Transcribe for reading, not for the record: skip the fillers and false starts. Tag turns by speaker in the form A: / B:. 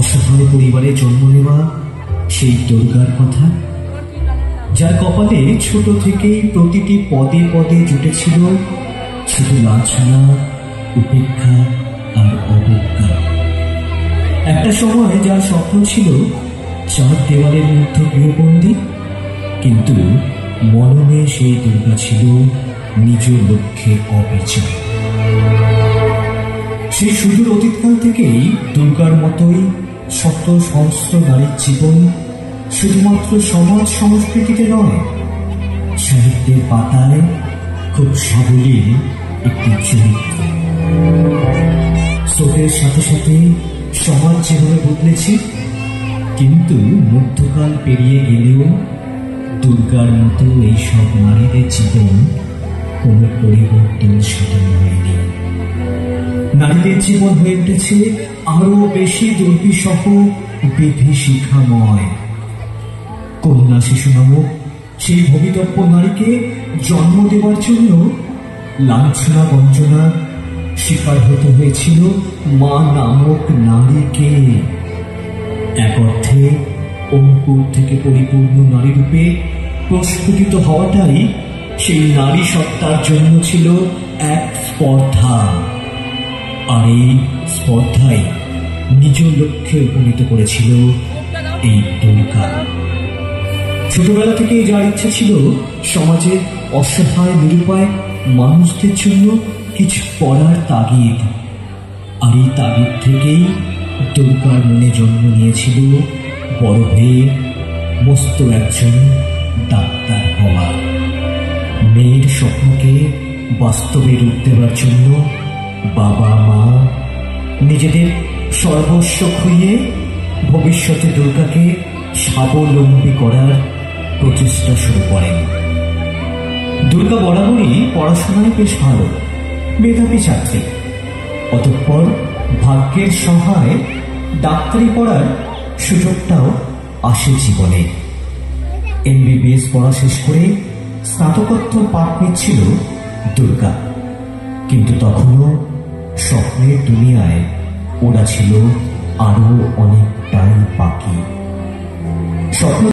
A: অসহায় পরিবারে জন্ম নেওয়া সেই দুর্গার কথা, যার কপালে ছোট থেকেই প্রতিটি পদে পদে জুটেছিল শুধু লাঞ্ছনা, উপেক্ষা আর অবজ্ঞা। একটা সময় যার স্বপ্ন ছিল চার দেওয়ালের মধ্যে গৃহবন্দী, কিন্তু মননে সেই দুর্গা ছিল নিজ লক্ষ্যে অবিচল। সেই সুদূর অতীতকাল থেকেই দুর্গার মতোই শত সহস্র নারীর জীবন শুধুমাত্র সমাজ সংস্কৃতিতে নয়, সাহিত্যের পাতায় খুব সাবলীল একটি চরিত্র। স্রোতের সাথে সাথে সমাজ যেভাবে বদলেছে, কিন্তু মধ্যকাল পেরিয়ে গেলেও দুর্গার মতো এইসব নারীদের জীবন কোনো পরিবর্তন সাধন হয়নি। নারীদের জীবন হয়ে উঠেছে আরো বেশি দুর্বিষহ, বিভীষিকাময়। কন্যা শিশু নামক সেই ভবিতব্য নারীকে জন্ম দেওয়ার জন্য লাঞ্ছনা বঞ্চনা শিকার হতে হয়েছিল মা নামক নারীকে। এক অর্থে অঙ্কুর থেকে পরিপূর্ণ নারী রূপে প্রস্ফুটিত হওয়াটাই সেই নারী সত্তার জন্য ছিল এক স্পর্ধা, আর এই স্পর্ধাই নিজ লক্ষ্যে উপনীত করেছিল এই দুর্গা। ছোটবেলা থেকেই যার ইচ্ছা ছিল সমাজের অসহায় নিরুপায় মানুষদের জন্য কিছু করার তাগিদ, আর এই তাগিদ থেকেই দুর্গার মনে জন্ম নিয়েছিল বড় হয়ে মস্ত একজন ডাক্তার হওয়া। মেয়ের স্বপ্নকে বাস্তবে রূপ দেওয়ার জন্য বাবা মা নিজেদের সর্বস্ব খুইয়ে ভবিষ্যতে দুর্গাকে স্বাবলম্বী করার প্রচেষ্টা শুরু করেন। দুর্গা বরাবরই পড়াশোনায় বেশ ভালো, মেধাবী ছাত্রী। অতঃপর ভাগ্যের সহায় ডাক্তারি পড়ার সুযোগটাও আসে জীবনে। MBBS পড়া শেষ করে স্নাতকোত্তর পাঠ নিচ্ছিল দুর্গা, কিন্তু তখনও স্বপ্নের দুনিয়ায় ওরা ছিল আরো অনেকটাই বাকি। স্বপ্ন